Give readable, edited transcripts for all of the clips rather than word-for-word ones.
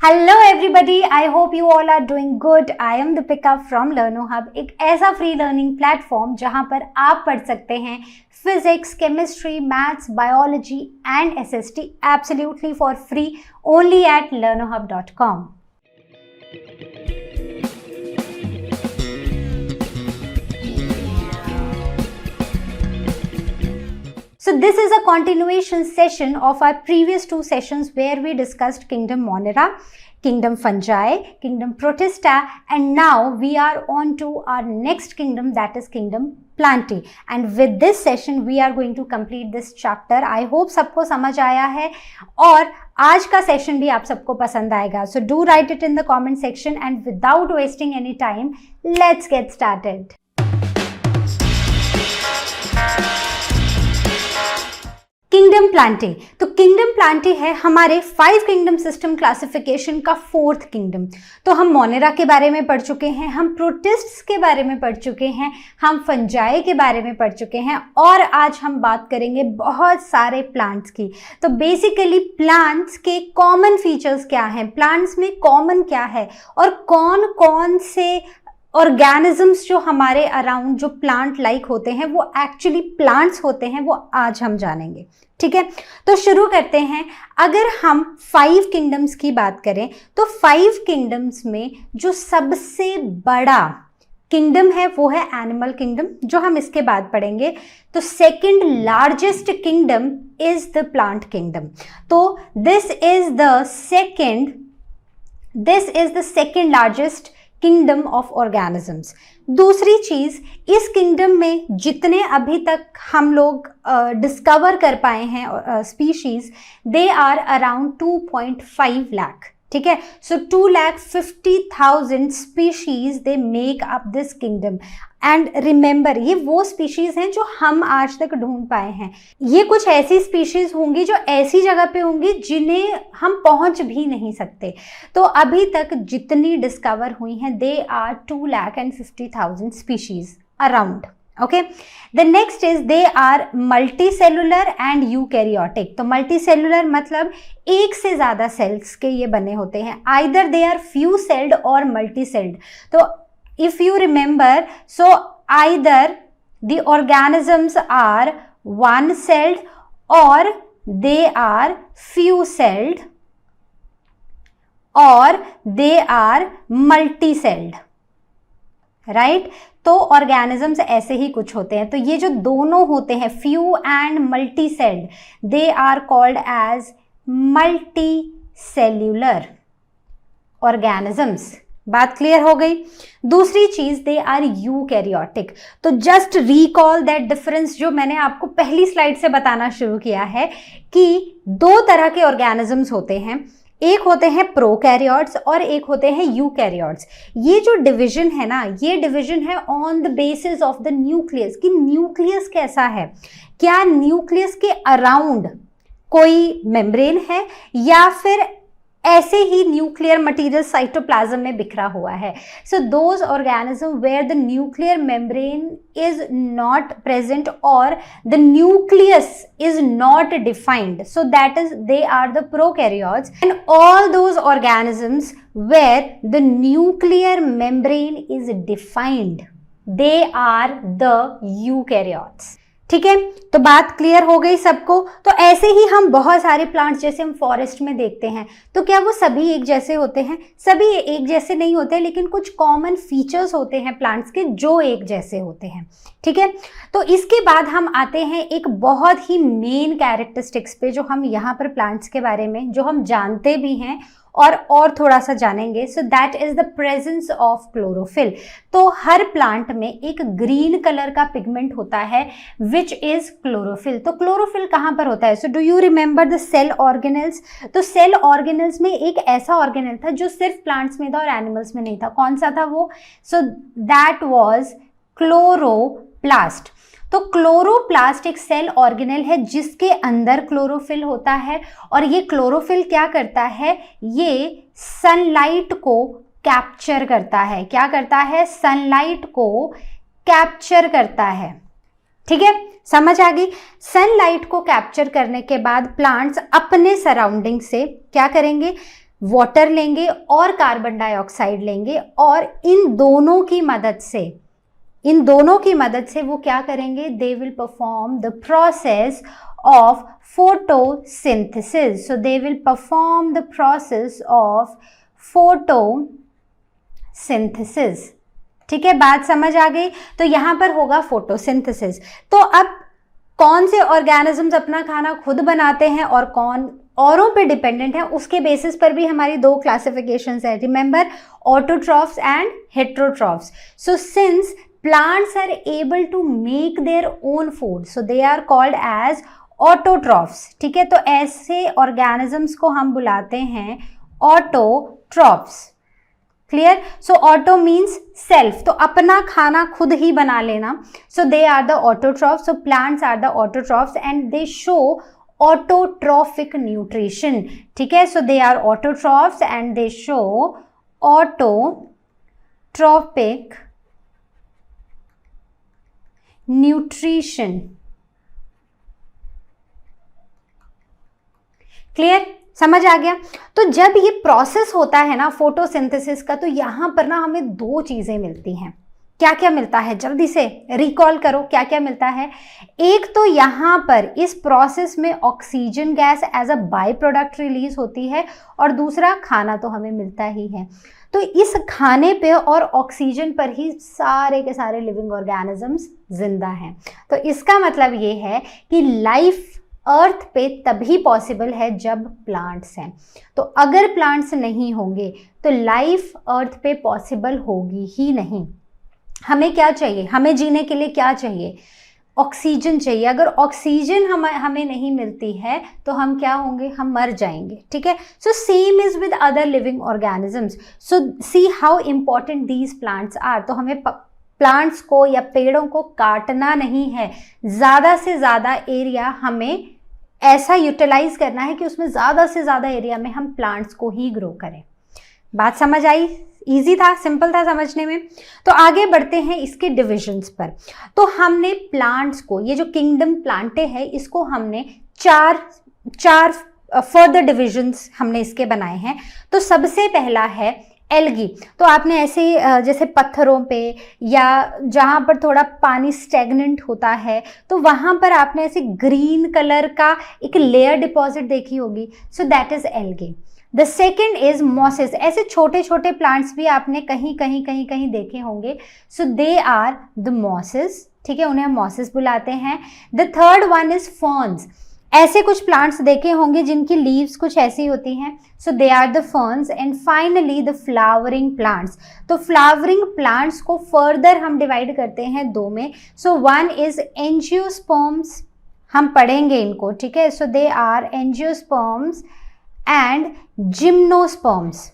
Hello everybody, I hope you all are doing good. I am Deepika from Learnohub, एक ऐसा free learning platform जहां पर आप पढ़ सकते हैं physics, chemistry, maths, biology and SST absolutely for free only at learnohub.com। So this is a continuation session of our previous two sessions where we discussed Kingdom Monera, Kingdom Fungi, Kingdom Protista, and now we are on to our next kingdom, that is Kingdom Plantae. And with this session we are going to complete this chapter. I hope सबको समझ आया है और आज का session भी आप सबको पसंद आएगा. So do write it in the comment section and without wasting any time, let's get started. Kingdom Plantae. तो किंगडम प्लांटे है हमारे 5 किंगडम सिस्टम क्लासिफिकेशन का 4th किंगडम. तो हम मोनेरा के बारे में पढ़ चुके हैं, हम प्रोटिस्ट्स के बारे में पढ़ चुके हैं, हम फंजाई के बारे में पढ़ चुके हैं और आज हम बात करेंगे बहुत सारे प्लांट्स की. तो बेसिकली प्लांट्स के कॉमन फीचर्स क्या हैं, प्लांट्स में कॉमन क्या है और कौन कौन से ऑर्गेनिजम्स जो हमारे अराउंड जो प्लांट लाइक होते हैं वो एक्चुअली प्लांट्स होते हैं, वो आज हम जानेंगे. ठीक है, तो शुरू करते हैं. अगर हम 5 किंगडम्स की बात करें तो 5 किंगडम्स में जो सबसे बड़ा किंगडम है वो है एनिमल किंगडम, जो हम इसके बाद पढ़ेंगे. तो second largest kingdom is the plant kingdom. तो this is the second largest kingdom of organisms. दूसरी चीज, इस किंगडम में जितने अभी तक हम लोग डिस्कवर कर पाए हैं species, they are around 2.5 lakh. ठीक है, so 2,50,000 species they make up this kingdom. And remember, ये वो स्पीशीज हैं जो हम आज तक ढूंढ पाए हैं. ये कुछ ऐसी स्पीशीज होंगी जो ऐसी जगह पे होंगी जिन्हें हम पहुंच भी नहीं सकते. तो अभी तक जितनी डिस्कवर हुई हैं, they are 2,50,000 species around. Okay, the next is they are multicellular and eukaryotic. तो मल्टीसेलुलर मतलब एक से ज्यादा सेल्स के ये बने होते हैं. Either they are few celled और मल्टीसेल्ड. तो if you remember, so either the organisms are one celled or they are few celled or they are multi celled, right? तो ऑर्गेनिजम्स ऐसे ही कुछ होते हैं. तो ये जो दोनों होते हैं few and multi celled, they are called as multicellular organisms. बात क्लियर हो गई. दूसरी चीज, दे आर यूकैरियोटिक. तो जस्ट रिकॉल दैट डिफरेंस जो मैंने आपको पहली स्लाइड से बताना शुरू किया है कि 2 तरह के ऑर्गेनिजम्स होते हैं. एक होते हैं प्रोकैरियोट्स और एक होते हैं यूकैरियोट्स. ये जो डिवीजन है ना, ये डिवीजन है on the basis of the nucleus, कि न्यूक्लियस कैसा है, क्या न्यूक्लियस के अराउंड कोई मेम्ब्रेन है या फिर ऐसे ही न्यूक्लियर मटेरियल साइटोप्लाज्म में बिखरा हुआ है. So those organism where the nuclear membrane is not present और the nucleus is not defined, so that is they are the prokaryotes. And all those organisms where the nuclear membrane is defined, they are the eukaryotes. ठीक है, तो बात clear हो गई सबको. तो ऐसे ही हम बहुत सारे प्लांट्स जैसे हम फॉरेस्ट में देखते हैं, तो क्या वो सभी एक जैसे होते हैं? सभी एक जैसे नहीं होते, लेकिन कुछ कॉमन फीचर्स होते हैं प्लांट्स के जो एक जैसे होते हैं. ठीक है, तो इसके बाद हम आते हैं एक बहुत ही मेन कैरेक्टरिस्टिक्स पे, जो हम यहाँ पर प्लांट्स के बारे में जो हम जानते भी हैं और थोड़ा सा जानेंगे. सो that is the presence of chlorophyll. तो हर प्लांट में एक ग्रीन कलर का पिगमेंट होता है विच इज क्लोरोफिल. तो क्लोरोफिल कहाँ पर होता है? So do you remember the cell organelles? तो सेल ऑर्गेनल्स में एक ऐसा ऑर्गेनल था जो सिर्फ प्लांट्स में था और एनिमल्स में नहीं था. कौन सा था वो? So that was chloroplast. तो क्लोरोप्लास्ट एक सेल ऑर्गेनेल है जिसके अंदर क्लोरोफिल होता है और ये क्लोरोफिल क्या करता है? ये सनलाइट को कैप्चर करता है. क्या करता है? सनलाइट को कैप्चर करता है. ठीक है, समझ आ गई. सनलाइट को कैप्चर करने के बाद प्लांट्स अपने सराउंडिंग से क्या करेंगे? वाटर लेंगे और कार्बन डाइऑक्साइड लेंगे और इन दोनों की मदद से वो क्या करेंगे, they will perform the process of photosynthesis. So they will perform the process of photosynthesis. ठीक है, बात समझ आ गई. तो यहां पर होगा फोटोसिंथेसिस. तो अब कौन से ऑर्गेनिजम्स अपना खाना खुद बनाते हैं और कौन औरों पे डिपेंडेंट है, उसके बेसिस पर भी हमारी दो क्लासिफिकेशंस है. Remember, autotrophs and heterotrophs. So since plants are able to make their own food, so they are called as autotrophs. ठीक है, तो ऐसे organisms को हम बुलाते हैं autotrophs. Clear? So auto means self, तो अपना खाना खुद ही बना लेना. So they are the autotrophs. So plants are the autotrophs and they show autotrophic nutrition. ठीक है, so they are autotrophs and they show autotrophic nutrition. Clear, समझ आ गया. तो जब ये प्रोसेस होता है ना फोटोसिंथेसिस का, तो यहां पर ना हमें दो चीजें मिलती हैं. क्या क्या मिलता है, जल्दी से रिकॉल करो क्या क्या मिलता है. एक तो यहां पर इस प्रोसेस में oxygen gas as a by product release होती है और दूसरा खाना तो हमें मिलता ही है. तो इस खाने पे और ऑक्सीजन पर ही सारे के सारे लिविंग ऑर्गेनिजम्स जिंदा हैं. तो इसका मतलब ये है कि लाइफ अर्थ पे तभी पॉसिबल है जब प्लांट्स हैं. तो अगर प्लांट्स नहीं होंगे तो लाइफ अर्थ पे पॉसिबल होगी ही नहीं. हमें क्या चाहिए, हमें जीने के लिए क्या चाहिए, ऑक्सीजन चाहिए. अगर ऑक्सीजन हमें नहीं मिलती है तो हम क्या होंगे, हम मर जाएंगे. ठीक है, so same is with other living organisms. So see how important these plants are. तो हमें प्लांट्स को या पेड़ों को काटना नहीं है, ज़्यादा से ज़्यादा एरिया हमें ऐसा यूटिलाइज करना है कि उसमें ज़्यादा से ज़्यादा एरिया में हम प्लांट्स को ही ग्रो करें. बात समझ आई, इजी था, सिंपल था समझने में. तो आगे बढ़ते हैं इसके डिविजन्स पर. तो हमने प्लांट्स को, ये जो किंगडम प्लांटे है, इसको हमने चार फर्दर डिविजन्स हमने इसके बनाए हैं. तो सबसे पहला है एल्गी. तो आपने ऐसे जैसे पत्थरों पे या जहाँ पर थोड़ा पानी स्टेगनेंट होता है तो वहाँ पर आपने ऐसे ग्रीन कलर का एक लेयर डिपॉजिट देखी होगी. सो that is algae. The second is mosses. ऐसे छोटे छोटे प्लांट्स भी आपने कहीं देखे होंगे. सो दे आर द मॉसेस. ठीक है, उन्हें हम मॉसेस बुलाते हैं. The third one is ferns. ऐसे कुछ प्लांट्स देखे होंगे जिनकी लीव्स कुछ ऐसी होती हैं. So they are the ferns. And finally the flowering plants. तो फ्लावरिंग प्लांट्स को फर्दर हम डिवाइड करते हैं दो में. सो वन इज एंजियोस्पर्म्स, हम पढ़ेंगे इनको. ठीक है, so they are angiosperms and gymnosperms.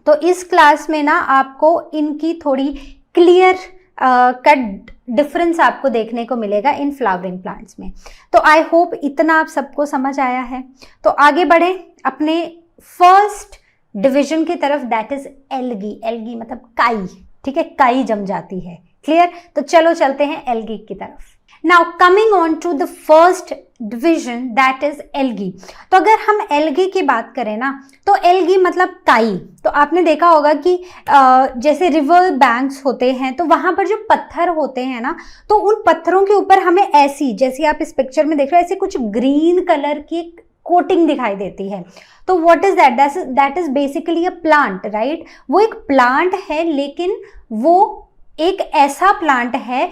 तो इस क्लास में ना आपको इनकी थोड़ी क्लियर कट डिफरेंस आपको देखने को मिलेगा इन फ्लावरिंग प्लांट्स में. तो आई होप इतना आप सबको समझ आया है. तो आगे बढ़े अपने फर्स्ट डिवीजन की तरफ, दैट इज एल्गी. एल्गी मतलब काई. ठीक है, काई जम जाती है. क्लियर, तो चलो चलते हैं एल्गी की तरफ. Now coming on to the first division that is algae. तो अगर हम एल्गी की बात करें ना, तो एल्गी मतलब काई. तो आपने देखा होगा कि जैसे रिवर बैंक्स होते हैं तो वहां पर जो पत्थर होते हैं ना, तो उन पत्थरों के ऊपर हमें ऐसी, जैसे आप इस पिक्चर में देख रहे हो, ऐसे कुछ ग्रीन कलर की कोटिंग दिखाई देती है. तो what is that, that is basically a plant, right. वो एक प्लांट है, लेकिन वो एक ऐसा प्लांट है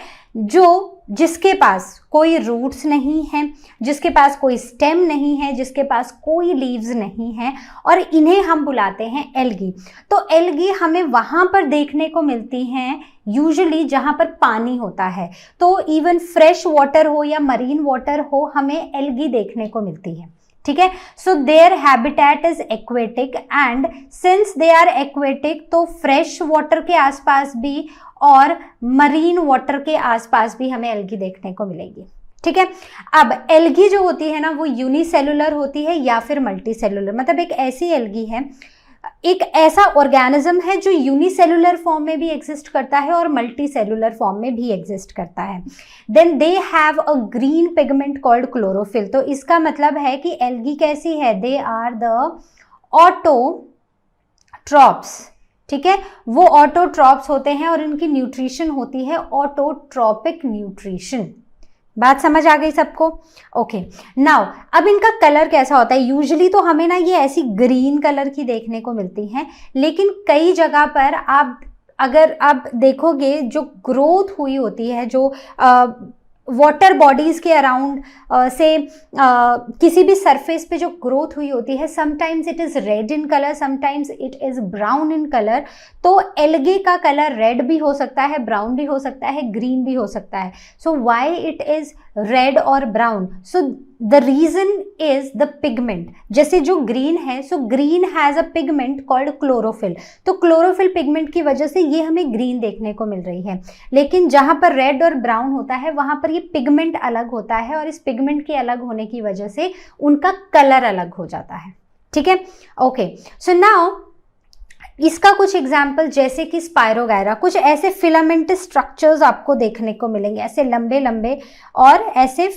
जिसके पास कोई रूट्स नहीं है, जिसके पास कोई स्टेम नहीं है, जिसके पास कोई लीव्स नहीं है, और इन्हें हम बुलाते हैं एल्गी. तो एल्गी हमें वहां पर देखने को मिलती हैं यूजुअली जहां पर पानी होता है. तो इवन फ्रेश वाटर हो या मरीन वाटर हो, हमें एल्गी देखने को मिलती है. ठीक है, so their habitat is aquatic and since they are aquatic, तो फ्रेश वाटर के आसपास भी और मरीन वाटर के आसपास भी हमें एल्गी देखने को मिलेगी. ठीक है, अब एल्गी जो होती है ना, वो यूनिसेलुलर होती है या फिर मल्टी सेलुलर. मतलब एक ऐसी एल्गी है, एक ऐसा ऑर्गेनिज्म है जो यूनिसेलुलर फॉर्म में भी एग्जिस्ट करता है और मल्टी सेलुलर फॉर्म में भी एग्जिस्ट करता है. Then they have a green pigment called chlorophyll. तो इसका मतलब है कि एल्गी कैसी है, दे आर द ऑटोट्रॉप्स, ठीक है, वो ऑटोट्रॉप्स होते हैं और इनकी न्यूट्रिशन होती है ऑटोट्रॉपिक न्यूट्रिशन। बात समझ आ गई सबको? ओके, नाउ अब इनका कलर कैसा होता है? यूजुअली तो हमें ना ये ऐसी ग्रीन कलर की देखने को मिलती हैं, लेकिन कई जगह पर अगर आप देखोगे जो ग्रोथ हुई होती है, जो वाटर बॉडीज के अराउंड से किसी भी सरफेस पे जो ग्रोथ हुई होती है, sometimes it is red in colour, sometimes it is brown in colour. तो एल्गे का कलर रेड भी हो सकता है, ब्राउन भी हो सकता है, ग्रीन भी हो सकता है। So why it is red और brown? So the reason is the pigment. जैसे जो ग्रीन है, so green has a pigment called chlorophyll, तो क्लोरोफिल पिगमेंट की वजह से ये हमें ग्रीन देखने को मिल रही है। लेकिन जहां पर रेड और ब्राउन होता है वहां पर ये पिगमेंट अलग होता है, और इस पिगमेंट के अलग होने की वजह से उनका कलर अलग हो जाता है। ठीक है, ओके। सो नाउ इसका कुछ एग्जाम्पल, जैसे कि स्पायरोगायरा, कुछ ऐसे फिलामेंट स्ट्रक्चर्स आपको देखने को मिलेंगे, ऐसे लंबे लंबे, और ऐसे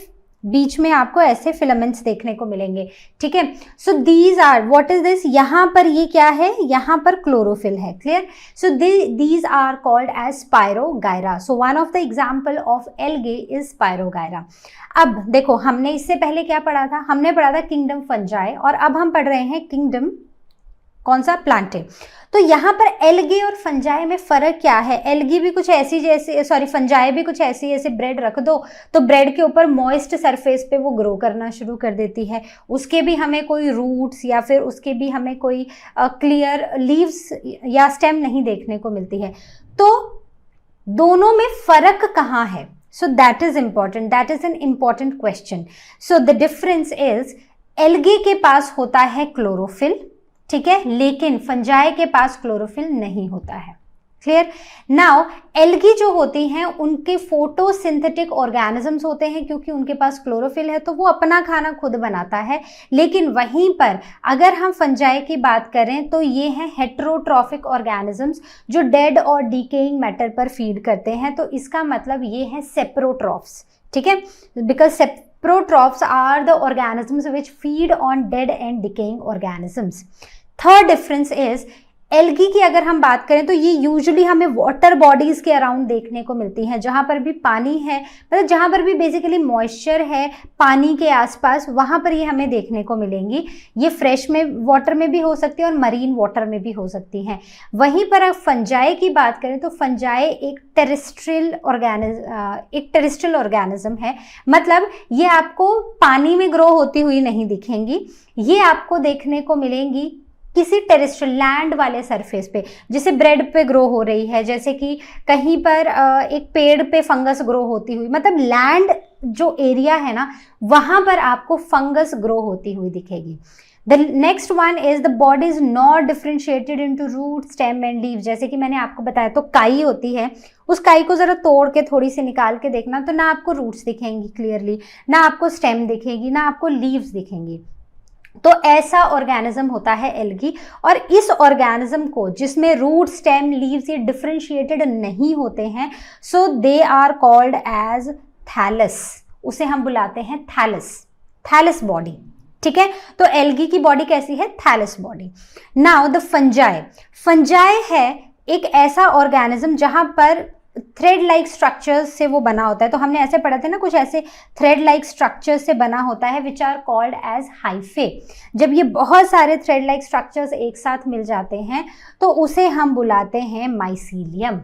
बीच में आपको ऐसे फिलामेंट्स देखने को मिलेंगे। ठीक है, so these are, what is this? यहाँ पर ये क्या है? यहाँ पर क्लोरोफिल है। Clear? So these are called as spirogyra. So one of the example of algae is spirogyra. अब देखो, हमने इससे पहले क्या पढ़ा था? हमने पढ़ा था किंगडम फंजाई, और अब हम पढ़ रहे हैं किंगडम कौन सा? प्लांटे। तो यहाँ पर एल्गे और फंजाई में फर्क क्या है? एल्गी भी कुछ ऐसी जैसे, सॉरी, फंजाई भी कुछ ऐसी, ऐसे ब्रेड रख दो तो ब्रेड के ऊपर मॉइस्ट सरफेस पे वो ग्रो करना शुरू कर देती है। उसके भी हमें कोई रूट्स या फिर उसके भी हमें कोई क्लियर लीव्स या स्टेम नहीं देखने को मिलती है। तो दोनों में फर्क कहाँ है? So that is important, that is an important question. So the difference is, algae के पास होता है क्लोरोफिल, ठीक है, लेकिन फंजाई के पास क्लोरोफिल नहीं होता है। क्लियर? नाउ एल्गी जो होती हैं उनके फोटोसिंथेटिक ऑर्गेनिजम्स होते हैं, क्योंकि उनके पास क्लोरोफिल है तो वो अपना खाना खुद बनाता है। लेकिन वहीं पर अगर हम फंजाई की बात करें तो ये हैं हेटेरोट्रॉफिक ऑर्गेनिजम्स, जो डेड और डिकेइंग मैटर पर फीड करते हैं। तो इसका मतलब ये है सेप्रोट्रॉफ्स। ठीक है, because saprotrophs are the organisms which feed on dead and decaying organisms. Third difference is, algae की अगर हम बात करें तो ये यूजुअली हमें वाटर बॉडीज के अराउंड देखने को मिलती हैं, जहां पर भी पानी है, मतलब जहां पर भी बेसिकली मॉइस्चर है पानी के आसपास, वहां पर ये हमें देखने को मिलेंगी। ये फ्रेश में वाटर में भी हो सकती है और मरीन वाटर में भी हो सकती हैं। वहीं पर अगर फंजाई की बात करें तो फंजाई एक टेरेस्ट्रियल ऑर्गेनिज्म है, मतलब ये आपको पानी में ग्रो होती हुई नहीं दिखेंगी, ये आपको देखने को मिलेंगी किसी टेरेस्ट्रियल लैंड वाले सरफेस पे, जैसे ब्रेड पे ग्रो हो रही है, जैसे कि कहीं पर एक पेड़ पे फंगस ग्रो होती हुई, मतलब लैंड जो एरिया है ना वहां पर आपको फंगस ग्रो होती हुई दिखेगी। The next one is the body is not differentiated into root, stem and leaf. जैसे कि मैंने आपको बताया, तो काई होती है, उस काई को जरा तोड़ के थोड़ी सी निकाल के देखना, तो ना आपको रूट्स दिखेंगी क्लियरली, ना आपको स्टेम दिखेगी, ना आपको लीव्स दिखेंगी। तो ऐसा ऑर्गेनिज्म होता है एल्गी, और इस ऑर्गेनिज्म को, जिसमें रूट, स्टेम, लीव्स ये डिफरेंशिएटेड नहीं होते हैं, so they are called as thallus. उसे हम बुलाते हैं थैलस, थैलस बॉडी। ठीक है, तो एल्गी की बॉडी कैसी है? Thallus body. Now the fungi, fungi है एक ऐसा ऑर्गेनिज्म जहां पर थ्रेड लाइक स्ट्रक्चर्स से वो बना होता है। तो हमने ऐसे पढ़ा थे ना, कुछ ऐसे थ्रेड लाइक स्ट्रक्चर्स से बना होता है, which are called as hyphae. जब ये बहुत सारे थ्रेड लाइक स्ट्रक्चर्स एक साथ मिल जाते हैं तो उसे हम बुलाते हैं माइसीलियम।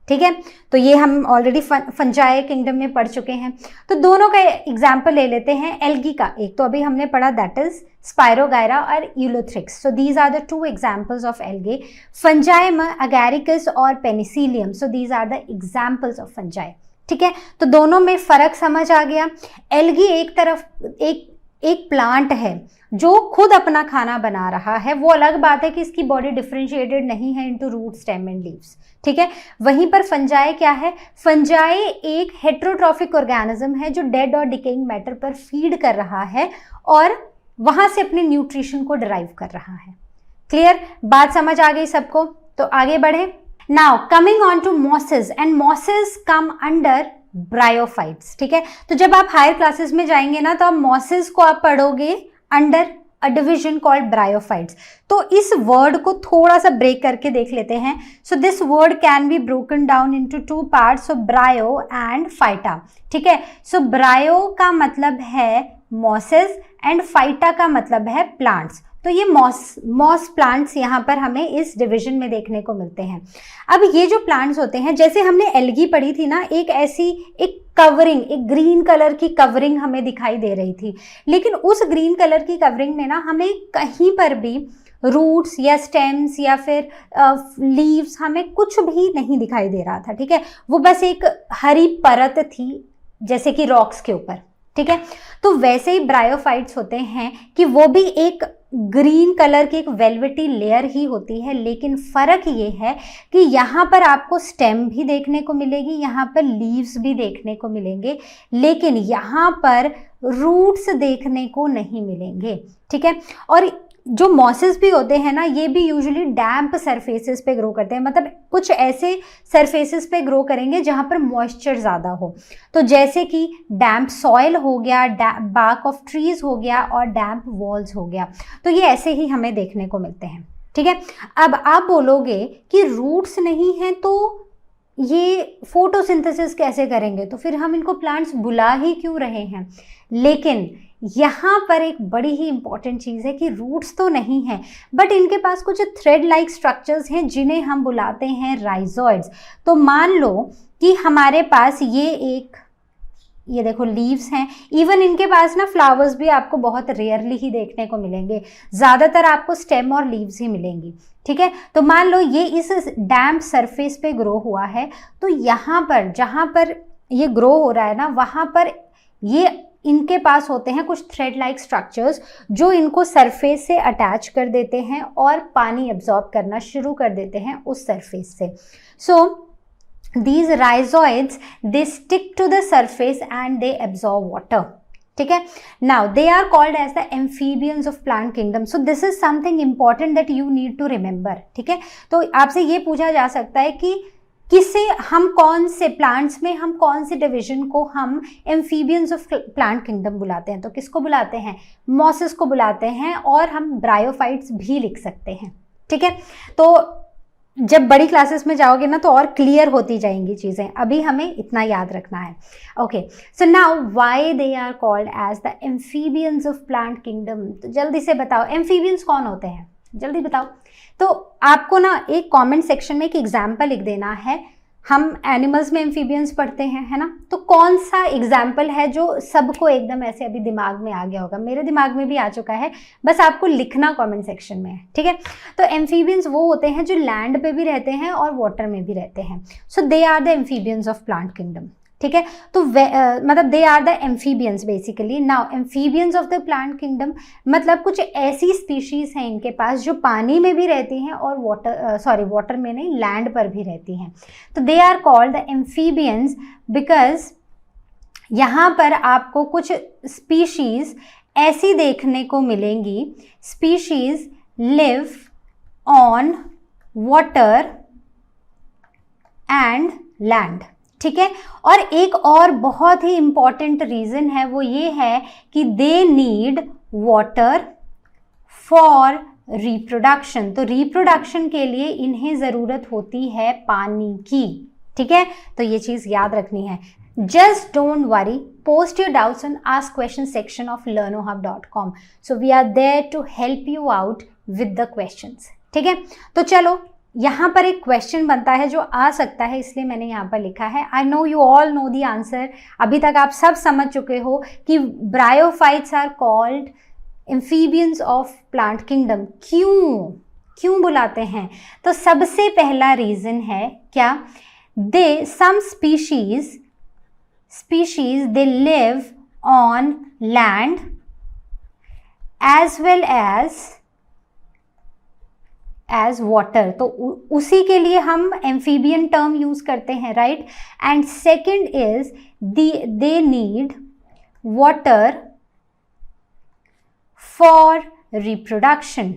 ठीक है, तो ये हम ऑलरेडी फंजाई किंगडम में पढ़ चुके हैं। तो दोनों का एग्जाम्पल ले लेते हैं एल्गी का। एक तो अभी हमने पढ़ा, दैट इज स्पायरोगायरा और ulothrix. So these are the two examples of algae. Fungi में अगैरिकस और penicillium, so these are the examples of fungi. ठीक है, तो दोनों में फर्क समझ आ गया। एल्गी एक तरफ एक प्लांट है जो खुद अपना खाना बना रहा है, वो अलग बात है कि इसकी बॉडी डिफरेंशिएटेड नहीं है into root, stem and leaves. ठीक है, वहीं पर फंजाई क्या है? फंजाई एक हेटेरोट्रॉफिक ऑर्गेनिज्म है जो डेड और डिकेइंग मैटर पर फीड कर रहा है और वहां से अपने न्यूट्रिशन को डिराइव कर रहा है। क्लियर? बात समझ आ गई सबको? तो आगे बढ़े। Now coming on to mosses, and mosses come under bryophytes. ठीक है, तो जब आप हायर क्लासेस में जाएंगे ना तो आप मॉसेस को आप पढ़ोगे under a division called bryophytes. तो इस वर्ड को थोड़ा सा ब्रेक करके देख लेते हैं। So this word can be broken down into two parts, so ब्रायो and phyta. ठीक है, सो ब्रायो का मतलब है मॉसेस एंड फाइटा का मतलब है प्लांट्स। तो ये मॉस प्लांट्स यहाँ पर हमें इस डिवीजन में देखने को मिलते हैं। अब ये जो प्लांट्स होते हैं, जैसे हमने एल्गी पढ़ी थी ना, एक ऐसी एक कवरिंग, एक ग्रीन कलर की कवरिंग हमें दिखाई दे रही थी, लेकिन उस ग्रीन कलर की कवरिंग में ना हमें कहीं पर भी रूट्स या स्टेम्स या फिर लीव्स, हमें कुछ भी नहीं दिखाई दे रहा था। ठीक है, वो बस एक हरी परत थी जैसे कि रॉक्स के ऊपर। ठीक है, तो वैसे ही ब्रायोफाइट्स होते हैं कि वो भी एक ग्रीन कलर की एक वेलवेटी लेयर ही होती है, लेकिन फर्क ये है कि यहाँ पर आपको स्टेम भी देखने को मिलेगी, यहाँ पर लीव्स भी देखने को मिलेंगे, लेकिन यहाँ पर रूट्स देखने को नहीं मिलेंगे। ठीक है, और जो मॉसेस भी होते हैं ना, ये भी यूजुअली डैम्प सरफेसेस पे ग्रो करते हैं, मतलब कुछ ऐसे सरफेसेस पे ग्रो करेंगे जहाँ पर मॉइस्चर ज़्यादा हो। तो जैसे कि डैम्प सॉइल हो गया, बार्क ऑफ ट्रीज हो गया और डैम्प वॉल्स हो गया, तो ये ऐसे ही हमें देखने को मिलते हैं। ठीक है, अब आप बोलोगे कि रूट्स नहीं हैं तो ये फोटोसिंथेसिस कैसे करेंगे, तो फिर हम इनको प्लांट्स बुला ही क्यों रहे हैं। लेकिन यहाँ पर एक बड़ी ही इंपॉर्टेंट चीज़ है कि रूट्स तो नहीं है, बट इनके पास कुछ थ्रेड लाइक स्ट्रक्चर्स हैं जिन्हें हम बुलाते हैं राइजोइड्स। तो मान लो कि हमारे पास ये देखो लीव्स हैं, इवन इनके पास ना फ्लावर्स भी आपको बहुत रेयरली ही देखने को मिलेंगे, ज़्यादातर आपको स्टेम और लीव्स ही मिलेंगी। ठीक है, तो मान लो ये इस डैम्प सरफेस पे ग्रो हुआ है, तो यहाँ पर जहाँ पर ये ग्रो हो रहा है ना, वहाँ पर ये इनके पास होते हैं कुछ थ्रेड लाइक स्ट्रक्चर्स जो इनको सरफेस से अटैच कर देते हैं और पानी एब्जॉर्ब करना शुरू कर देते हैं उस सरफेस से। सो these rhizoids, they stick to the surface and they absorb water. ठीक है, now they are called as the amphibians of plant kingdom. So this is something important that you need to remember. ठीक है, तो आपसे ये पूछा जा सकता है कि किसे हम कौन से प्लांट्स में हम कौन से डिवीजन को हम एम्फीबियंस ऑफ प्लांट किंगडम बुलाते हैं, तो किसको बुलाते हैं, मॉसेस को बुलाते हैं, और हम ब्रायोफाइट्स भी लिख सकते हैं। ठीक है, तो जब बड़ी क्लासेस में जाओगे ना तो और क्लियर होती जाएंगी चीज़ें, अभी हमें इतना याद रखना है। Okay, so now why they are called as the amphibians of plant kingdom. तो जल्दी से बताओ एम्फीबियंस कौन होते हैं, जल्दी बताओ। तो आपको ना एक कमेंट सेक्शन में एक एग्जाम्पल लिख देना है। हम एनिमल्स में एम्फीबियंस पढ़ते हैं, है ना, तो कौन सा एग्जाम्पल है जो सबको एकदम ऐसे अभी दिमाग में आ गया होगा, मेरे दिमाग में भी आ चुका है, बस आपको लिखना कमेंट सेक्शन में। ठीक है, तो एम्फीबियंस वो होते हैं जो लैंड पे भी रहते हैं और वाटर में भी रहते हैं। So they are the amphibians of plant kingdom. ठीक है, तो मतलब they are the amphibians basically. Now amphibians of the plant kingdom मतलब कुछ ऐसी स्पीशीज हैं इनके पास जो पानी में भी रहती हैं और वाटर में नहीं, लैंड पर भी रहती हैं। तो they are called the amphibians because यहाँ पर आपको कुछ स्पीशीज ऐसी देखने को मिलेंगी, species live on water and land. ठीक है, और एक और बहुत ही इंपॉर्टेंट रीजन है, वो ये है कि they need water for reproduction. तो रिप्रोडक्शन के लिए इन्हें ज़रूरत होती है पानी की। ठीक है, तो ये चीज़ याद रखनी है। Just don't worry, post your doubts on ask question section of learnohub.com. So we are there to help you out with the questions. ठीक है, तो चलो यहाँ पर एक क्वेश्चन बनता है जो आ सकता है, इसलिए मैंने यहाँ पर लिखा है। I know you all know the answer, अभी तक आप सब समझ चुके हो कि bryophytes are called amphibians of plant kingdom. क्यों बुलाते हैं, तो सबसे पहला रीजन है क्या, they some species they live on land as well as water। तो उसी के लिए हम एम्फीबियन टर्म यूज करते हैं, right. And second is they need water for reproduction।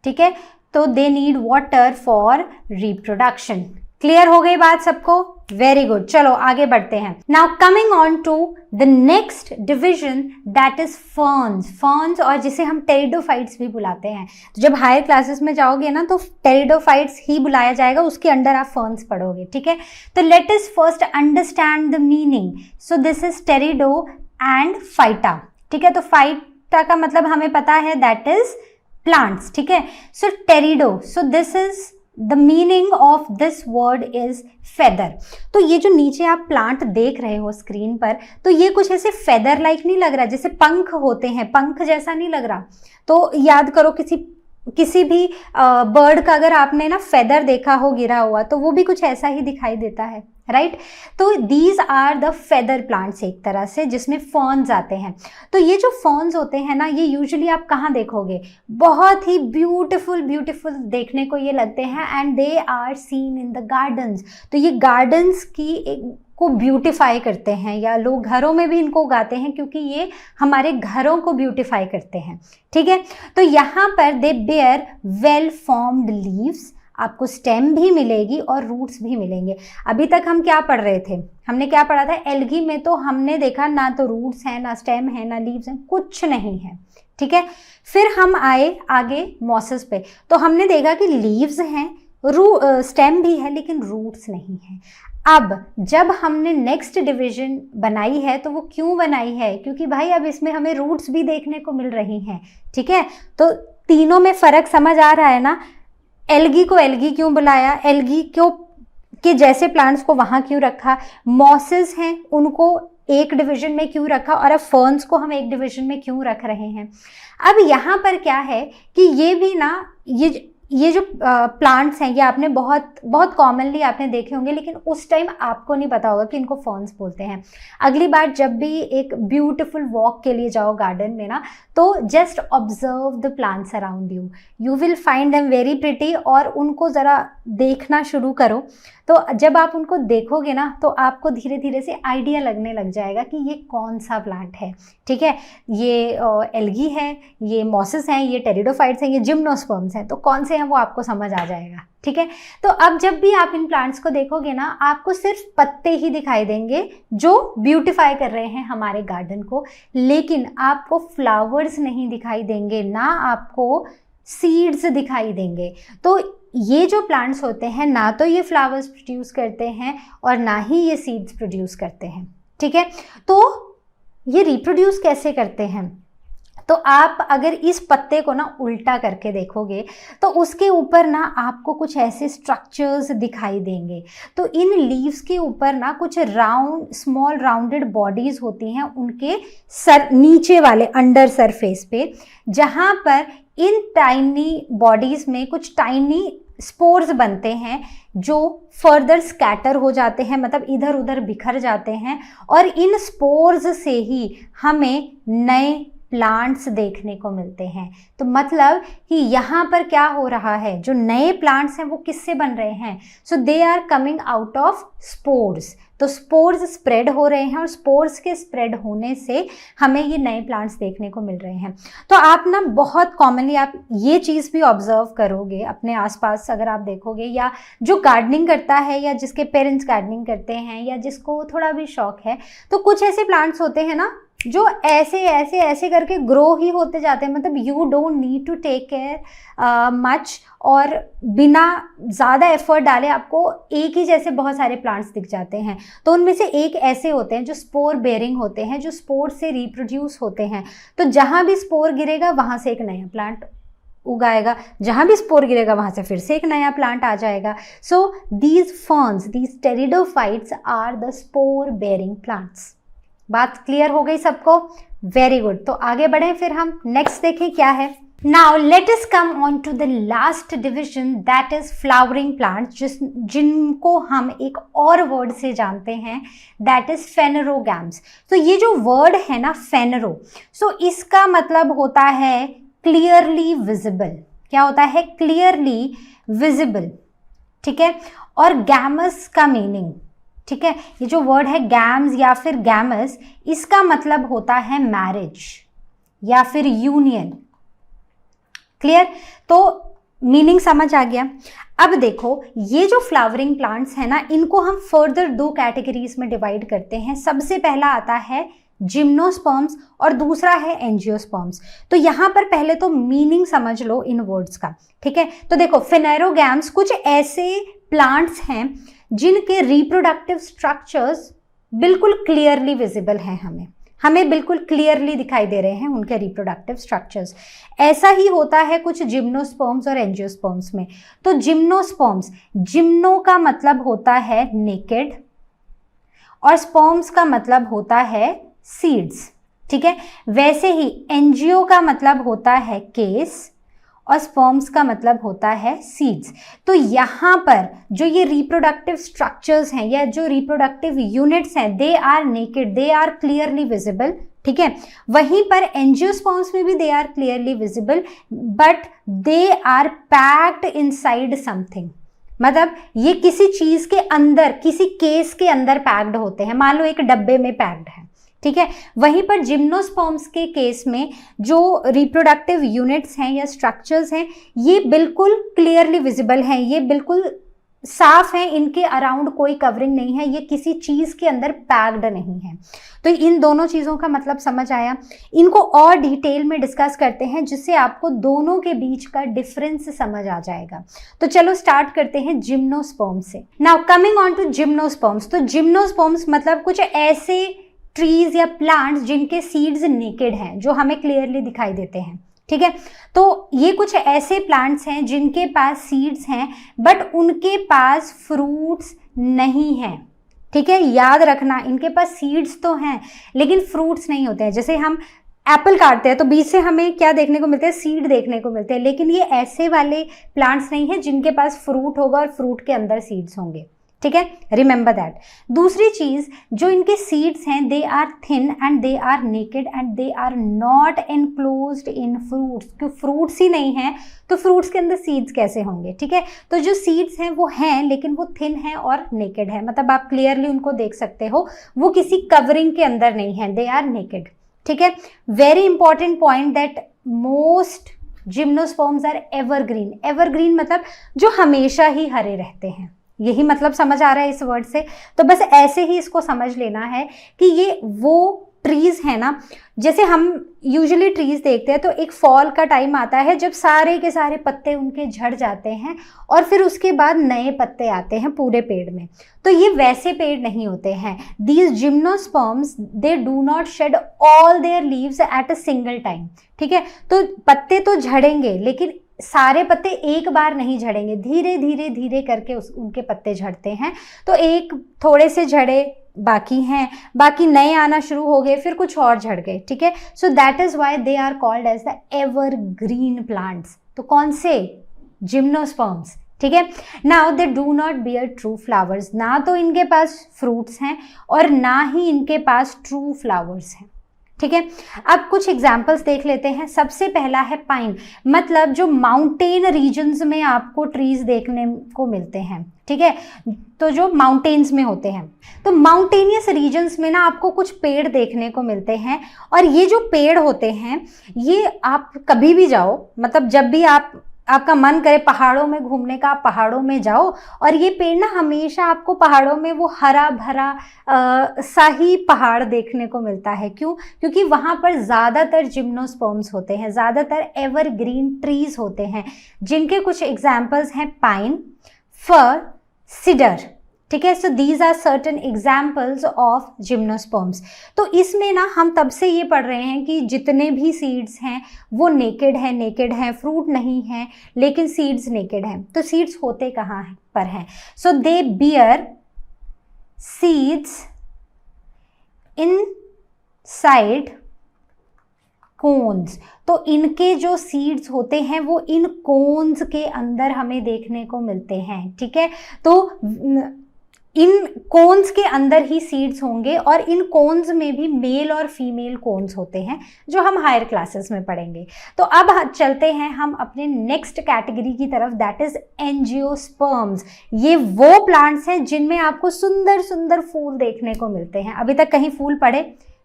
ठीक है, तो they need water for reproduction। Clear हो गई बात सबको? वेरी गुड, चलो आगे बढ़ते हैं। Now coming on to the next division that is ferns. Ferns, और जिसे हम टेरिडोफाइट्स भी बुलाते हैं। तो जब हायर क्लासेस में जाओगे ना तो टेरिडोफाइट्स ही बुलाया जाएगा, उसके अंडर आप फर्न्स पढ़ोगे, ठीक है। तो let us first understand the meaning. So this is टेरिडो and phyta, ठीक है। तो फाइटा का मतलब हमें पता है, दैट इज प्लांट्स, ठीक है। So pterido, so this is the meaning of this word is feather. तो ये जो नीचे आप प्लांट देख रहे हो स्क्रीन पर, तो ये कुछ ऐसे फेदर लाइक नहीं लग रहा, जैसे पंख होते हैं, पंख जैसा नहीं लग रहा। तो याद करो किसी भी बर्ड का अगर आपने ना फेदर देखा हो गिरा हुआ, तो वो भी कुछ ऐसा ही दिखाई देता है, राइट। तो these are the feather plants एक तरह से, जिसमें फर्न्स आते हैं। तो ये जो फर्न्स होते हैं ना, ये यूजुअली आप कहाँ देखोगे? बहुत ही ब्यूटीफुल देखने को ये लगते हैं, and they are seen in the gardens. तो ये गार्डन्स को ब्यूटिफाई करते हैं, या लोग घरों में भी इनको उगाते हैं, क्योंकि ये हमारे घरों को ब्यूटिफाई करते हैं, ठीक है। तो यहाँ पर they bear well formed leaves, आपको स्टेम भी मिलेगी और रूट्स भी मिलेंगे। अभी तक हम क्या पढ़ रहे थे? हमने क्या पढ़ा था? एल्गी में तो हमने देखा ना तो रूट्स हैं, ना स्टेम है, ना लीव्स हैं, कुछ नहीं है, ठीक है। फिर हम आए आगे मॉसेस पे, तो हमने देखा कि लीव्स हैं, स्टेम भी है, लेकिन रूट्स नहीं है। अब जब हमने नेक्स्ट डिवीजन बनाई है, तो वो क्यों बनाई है? क्योंकि भाई अब इसमें हमें रूट्स भी देखने को मिल रही हैं, ठीक है। तो तीनों में फर्क समझ आ रहा है ना? एल्गी को एल्गी क्यों बुलाया, एल्गी क्यों के जैसे प्लांट्स को वहां क्यों रखा, मॉसेस हैं उनको एक डिवीजन में क्यों रखा, और अब फर्न्स को हम एक डिवीजन में क्यों रख रहे हैं। अब यहाँ पर क्या है कि ये भी ना, ये जो प्लांट्स हैं, ये आपने बहुत कॉमनली आपने देखे होंगे, लेकिन उस टाइम आपको नहीं पता होगा कि इनको फर्न्स बोलते हैं। अगली बार जब भी एक ब्यूटीफुल वॉक के लिए जाओ गार्डन में ना, तो just observe the plants around you will find them very pretty, और उनको ज़रा देखना शुरू करो। तो जब आप उनको देखोगे ना, तो आपको धीरे धीरे से आइडिया लगने लग जाएगा कि ये कौन सा प्लांट है, ठीक है। ये एल्गी है, ये मॉसेस हैं, ये टेरिडोफाइट्स हैं, ये जिम्नोस्पर्म्स हैं, तो कौन से हैं वो आपको समझ आ जाएगा, ठीक है। तो अब जब भी आप इन प्लांट्स को देखोगे ना, आपको सिर्फ पत्ते ही दिखाई देंगे जो ब्यूटिफाई कर रहे हैं हमारे गार्डन को, लेकिन आपको फ्लावर्स नहीं दिखाई देंगे, ना आपको सीड्स दिखाई देंगे। तो ये जो प्लांट्स होते हैं, ना तो ये फ्लावर्स प्रोड्यूस करते हैं और ना ही ये सीड्स प्रोड्यूस करते हैं, ठीक है। तो ये रिप्रोड्यूस कैसे करते हैं? तो आप अगर इस पत्ते को ना उल्टा करके देखोगे, तो उसके ऊपर ना आपको कुछ ऐसे स्ट्रक्चर्स दिखाई देंगे। तो इन लीव्स के ऊपर ना कुछ स्मॉल राउंडेड बॉडीज होती हैं उनके नीचे वाले अंडर सरफेस पे, जहाँ पर इन टाइनी बॉडीज में कुछ टाइनी स्पोर्स बनते हैं, जो फर्दर स्कैटर हो जाते हैं, मतलब इधर उधर बिखर जाते हैं, और इन स्पोर्स से ही हमें नए प्लांट्स देखने को मिलते हैं। तो मतलब कि यहाँ पर क्या हो रहा है, जो नए प्लांट्स हैं वो किससे बन रहे हैं? So they are coming out of spores. तो स्पोर्स स्प्रेड हो रहे हैं, और स्पोर्स के स्प्रेड होने से हमें ये नए प्लांट्स देखने को मिल रहे हैं। तो आप ना बहुत कॉमनली आप ये चीज़ भी ऑब्जर्व करोगे अपने आसपास, अगर आप देखोगे, या जो गार्डनिंग करता है, या जिसके पेरेंट्स गार्डनिंग करते हैं, या जिसको थोड़ा भी शौक है, तो कुछ ऐसे प्लांट्स होते हैं ना जो ऐसे ऐसे ऐसे करके ग्रो ही होते जाते हैं। मतलब you don't need to take care much, और बिना ज़्यादा एफर्ट डाले आपको एक ही जैसे बहुत सारे प्लांट्स दिख जाते हैं। तो उनमें से एक ऐसे होते हैं जो स्पोर बेयरिंग होते हैं, जो स्पोर से रिप्रोड्यूस होते हैं। तो जहाँ भी स्पोर गिरेगा वहाँ से एक नया प्लांट उगाएगा, जहाँ भी स्पोर गिरेगा वहाँ से फिर से एक नया प्लांट आ जाएगा। So these ferns, these pteridophytes are the spore bearing plants. बात क्लियर हो गई सबको? Very good. तो आगे बढ़ें, फिर हम नेक्स्ट देखें क्या है। Now let us come on to the last division, that is flowering plants, जिनको हम एक और वर्ड से जानते हैं, दैट इज फेनेरोगैम्स। तो ये जो वर्ड है ना फेनेरो, सो इसका मतलब होता है क्लियरली विजिबल। क्या होता है? क्लियरली विजिबल, ठीक है। और गैमस का मीनिंग, ठीक है, ये जो वर्ड है गैम्स या फिर गैमस, इसका मतलब होता है मैरिज या फिर यूनियन। क्लियर? तो मीनिंग समझ आ गया। अब देखो, ये जो फ्लावरिंग प्लांट्स हैं ना, इनको हम फर्दर 2 कैटेगरीज में डिवाइड करते हैं। सबसे पहला आता है जिम्नोस्पर्म्स और दूसरा है एंजियोस्पर्म्स। तो यहाँ पर पहले तो मीनिंग समझ लो इन वर्ड्स का, ठीक है। तो देखो, फेनेरोगैम्स कुछ ऐसे प्लांट्स हैं जिनके रिप्रोडक्टिव स्ट्रक्चर्स बिल्कुल क्लियरली विजिबल हैं, हमें बिल्कुल क्लियरली दिखाई दे रहे हैं उनके रिप्रोडक्टिव स्ट्रक्चर्स। ऐसा ही होता है कुछ जिम्नोस्पर्म्स और एंजियोस्पर्म्स में। तो जिम्नोस्पर्म्स, जिम्नो का मतलब होता है नेकेड और स्पर्म्स का मतलब होता है सीड्स, ठीक है। वैसे ही एंजियो का मतलब होता है केस और स्पर्म्स का मतलब होता है सीड्स। तो यहाँ पर जो ये रिप्रोडक्टिव स्ट्रक्चर्स हैं या जो रिप्रोडक्टिव यूनिट्स हैं, they are naked, they are clearly visible, ठीक है। वहीं पर एंजियोस्पर्म्स में भी they are clearly visible, but they are packed inside something. मतलब ये किसी चीज के अंदर, किसी केस के अंदर पैक्ड होते हैं, मान लो एक डब्बे में पैक्ड है, ठीक है। वहीं पर जिम्नोस्पर्म्स के केस में जो रिप्रोडक्टिव यूनिट्स हैं या स्ट्रक्चर्स हैं, ये बिल्कुल क्लियरली विजिबल हैं, ये बिल्कुल साफ हैं, इनके अराउंड कोई कवरिंग नहीं है, ये किसी चीज के अंदर पैक्ड नहीं है। तो इन दोनों चीजों का मतलब समझ आया। इनको और डिटेल में डिस्कस करते हैं जिससे आपको दोनों के बीच का डिफरेंस समझ आ जाएगा। तो चलो स्टार्ट करते हैं जिम्नोस्पर्म्स से। Now coming on to gymnosperms. तो जिम्नोस्पर्म्स मतलब कुछ ऐसे ट्रीज या प्लांट्स जिनके सीड्स नेकेड हैं, जो हमें क्लियरली दिखाई देते हैं, ठीक है। तो ये कुछ ऐसे प्लांट्स हैं जिनके पास सीड्स हैं बट उनके पास फ्रूट्स नहीं हैं, ठीक है। याद रखना, इनके पास सीड्स तो हैं लेकिन फ्रूट्स नहीं होते हैं। जैसे हम एप्पल काटते हैं तो बीच से हमें क्या देखने को मिलते हैं, सीड देखने को मिलते हैं, लेकिन ये ऐसे वाले प्लांट्स नहीं हैं जिनके पास फ्रूट होगा और फ्रूट के अंदर सीड्स होंगे, ठीक है। Remember that. दूसरी चीज, जो इनके सीड्स हैं, they are thin and they are naked and they are not enclosed in fruits. क्यों, फ्रूट्स ही नहीं है तो फ्रूट्स के अंदर सीड्स कैसे होंगे, ठीक है। तो जो सीड्स हैं वो हैं लेकिन वो थिन है और नेकेड है, मतलब आप क्लियरली उनको देख सकते हो, वो किसी कवरिंग के अंदर नहीं है, दे आर नेकेड, ठीक है। Very important point that most gymnosperms are evergreen. Evergreen मतलब जो हमेशा ही हरे रहते हैं, यही मतलब समझ आ रहा है इस वर्ड से। तो बस ऐसे ही इसको समझ लेना है कि ये वो ट्रीज है ना, जैसे हम यूजुअली ट्रीज देखते हैं तो एक फॉल का टाइम आता है जब सारे के सारे पत्ते उनके झड़ जाते हैं और फिर उसके बाद नए पत्ते आते हैं पूरे पेड़ में। तो ये वैसे पेड़ नहीं होते हैं। These gymnosperms they do not shed all their leaves at a single time, ठीक है। तो पत्ते तो झड़ेंगे लेकिन सारे पत्ते एक बार नहीं झड़ेंगे, धीरे धीरे धीरे करके उनके पत्ते झड़ते हैं। तो एक थोड़े से झड़े, बाकी हैं, बाकी नए आना शुरू हो गए, फिर कुछ और झड़ गए, ठीक है। So that is why they are called as the evergreen plants. तो कौन से? जिम्नोस्पर्म्स, ठीक है। Now they do not bear true flowers. ना तो इनके पास फ्रूट्स हैं और ना ही इनके पास ट्रू फ्लावर्स हैं, ठीक है। अब कुछ एग्जाम्पल्स देख लेते हैं। सबसे पहला है पाइन, मतलब जो माउंटेन रीजन्स में आपको ट्रीज देखने को मिलते हैं, ठीक है। तो जो माउंटेन्स में होते हैं, तो माउंटेनियस रीजन्स में ना आपको कुछ पेड़ देखने को मिलते हैं। और ये जो पेड़ होते हैं, ये आप कभी भी जाओ, मतलब जब भी आपका मन करे पहाड़ों में घूमने का, आप पहाड़ों में जाओ और ये पेड़ ना हमेशा आपको पहाड़ों में वो हरा भरा सा ही पहाड़ देखने को मिलता है। क्यों? क्योंकि वहाँ पर ज़्यादातर जिम्नोस्पर्म्स होते हैं, ज़्यादातर एवरग्रीन ट्रीज होते हैं, जिनके कुछ एग्जाम्पल्स हैं पाइन, फर, सीडर, ठीक है। So these are certain examples of gymnosperms. तो इसमें ना हम तब से ये पढ़ रहे हैं कि जितने भी सीड्स हैं वो नेकेड हैं, फ्रूट नहीं है लेकिन सीड्स नेकेड हैं। तो सीड्स होते कहाँ पर हैं? So they bear seeds inside cones. तो इनके जो सीड्स होते हैं वो इन कोन्स के अंदर हमें देखने को मिलते हैं, ठीक है। तो इन कोन्स के अंदर ही सीड्स होंगे और इन कोन्स में भी मेल और फीमेल कोन्स होते हैं, जो हम हायर क्लासेस में पढ़ेंगे। तो अब चलते हैं हम अपने नेक्स्ट कैटेगरी की तरफ, दैट इज एंजियोस्पर्म्स। ये वो प्लांट्स हैं जिनमें आपको सुंदर सुंदर फूल देखने को मिलते हैं। अभी तक कहीं फूल पड़े?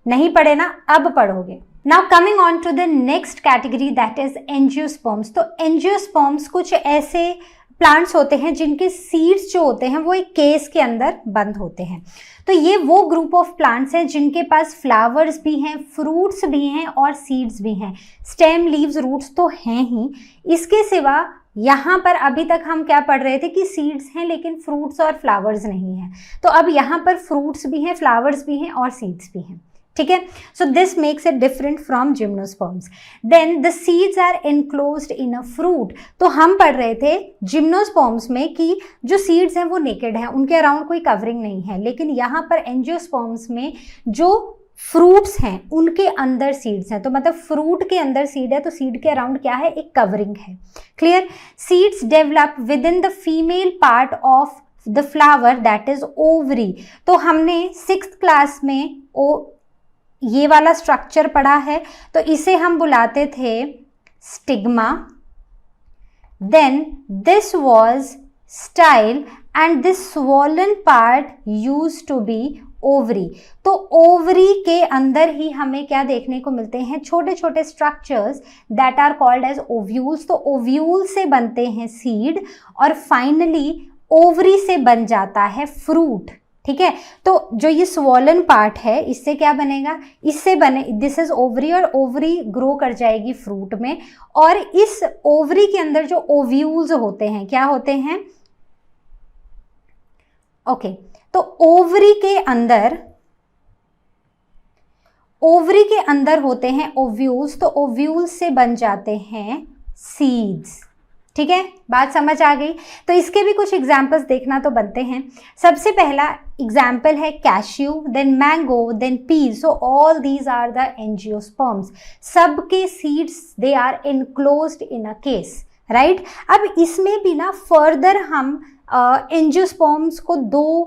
नहीं पढ़े ना, अब पढ़ोगे। Now coming on to the next category that is angiosperms. तो एंजियोस्पर्म्स कुछ ऐसे प्लांट्स होते हैं जिनके सीड्स जो होते हैं वो एक केस के अंदर बंद होते हैं। तो ये वो ग्रुप ऑफ प्लांट्स हैं जिनके पास फ्लावर्स भी हैं, फ्रूट्स भी हैं और सीड्स भी हैं। स्टेम, लीव्स, रूट्स तो हैं ही, इसके सिवा यहाँ पर अभी तक हम क्या पढ़ रहे थे कि सीड्स हैं लेकिन फ्रूट्स और फ्लावर्स नहीं हैं। तो अब यहाँ पर फ्रूट्स भी हैं, फ्लावर्स भी हैं और सीड्स भी हैं, ठीक है। So this makes it different from gymnosperms. Then the seeds are enclosed in a fruit. तो हम पढ़ रहे थे जिम्नोस्पर्म्स में कि जो सीड्स हैं वो नेकेड हैं, उनके अराउंड कोई कवरिंग नहीं है, लेकिन यहाँ पर एंजियोस्पर्म्स में जो फ्रूट्स हैं उनके अंदर सीड्स हैं। तो मतलब फ्रूट के अंदर सीड है तो सीड के अराउंड क्या है, एक कवरिंग है। Clear. Seeds develop with in the female part of the flower that is ovary. तो हमने 6th क्लास में ये वाला स्ट्रक्चर पढ़ा है, तो इसे हम बुलाते थे stigma. Then this was style and this swollen part used to be ovary. तो ओवरी के अंदर ही हमें क्या देखने को मिलते हैं, छोटे छोटे structures that are called as ovules. तो ओव्यूल से बनते हैं सीड और फाइनली ओवरी से बन जाता है फ्रूट, ठीक है। तो जो ये स्वॉलन पार्ट है इससे क्या बनेगा, इससे बने, दिस इज ओवरी और ओवरी ग्रो कर जाएगी फ्रूट में। और इस ओवरी के अंदर जो ओव्यूल्स होते हैं क्या होते हैं, ओके। तो ओवरी के अंदर होते हैं ओव्यूल्स, तो ओव्यूल्स से बन जाते हैं सीड्स, ठीक है। बात समझ आ गई। तो इसके भी कुछ एग्जाम्पल्स देखना तो बनते हैं। सबसे पहला एग्जाम्पल है cashew, then mango, then peas. So all these are the angiosperms. सबके seeds they are enclosed in a case, right. अब इसमें भी ना फर्दर हम एंजियोस्पर्म्स को 2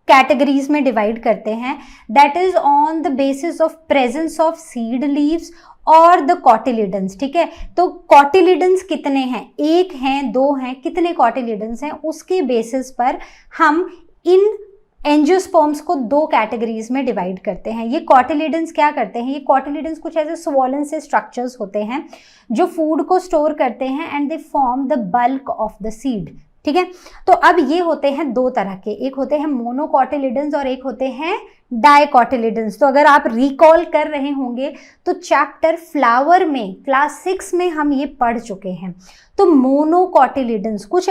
कैटेगरीज में डिवाइड करते हैं, that is on the basis of presence of seed leaves और द कॉटिलिडन्स, ठीक है। तो कॉटिलिडन्स कितने हैं, 1 हैं, 2 हैं, कितने कॉटिलिडन्स हैं, उसके बेसिस पर हम इन एंजियोस्पर्म्स को 2 कैटेगरीज में डिवाइड करते हैं। ये कॉटिलिडन्स क्या करते हैं, ये कॉटिलिडन्स कुछ ऐसे स्वॉलन से स्ट्रक्चर्स होते हैं जो फूड को स्टोर करते हैं and they form the bulk of the seed, ठीक है। तो अब ये होते हैं 2 तरह के, एक होते हैं मोनोकॉटिलिडन्स और एक होते हैं डाइकॉटिलिडन्स। तो अगर आप रिकॉल कर रहे होंगे तो चैप्टर फ्लावर में क्लास 6 में हम ये पढ़ चुके हैं। तो मोनोकॉटिलिडन्स कुछ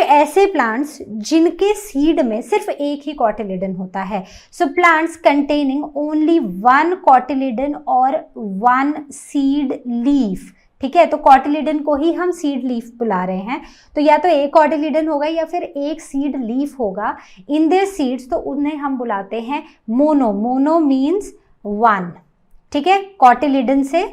ऐसे प्लांट्स जिनके सीड में सिर्फ एक ही कॉटिलिडन होता है। So plants containing only 1 cotyledon और 1 सीड लीफ, ठीक है। तो कॉटिलिडन को ही हम सीड लीफ बुला रहे हैं। तो या तो एक कॉटिलिडन होगा या फिर एक सीड लीफ होगा इन देयर सीड्स, तो उन्हें हम बुलाते हैं मोनो। मोनो मीन्स 1, ठीक है। कॉटिलिडन से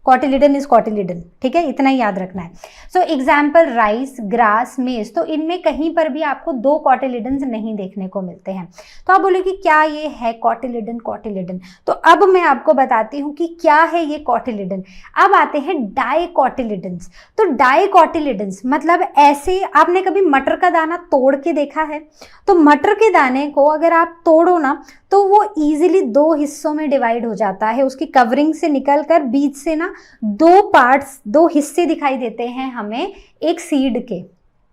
कॉटिलिडन इज कॉटिलिडन, ठीक है, इतना ही याद रखना है। सो एग्जाम्पल राइस, ग्रास, मेज। तो इनमें कहीं पर भी आपको 2 कॉटिलिडन्स नहीं देखने को मिलते हैं। तो आप बोले कि क्या ये है कॉटिलिडन, कॉटिलिडन। तो अब मैं आपको बताती हूँ कि क्या है ये कॉटिलिडन। अब आते हैं डाइकॉटिलिडन्स। तो डाइकॉटिलिडन्स मतलब ऐसे, आपने कभी मटर का दाना तोड़ के देखा है? तो मटर के दाने को अगर आप तोड़ो ना तो वो इजीली 2 हिस्सों में डिवाइड हो जाता है। उसकी कवरिंग से निकलकर बीच से ना 2 पार्ट्स, 2 हिस्से दिखाई देते हैं हमें एक सीड के,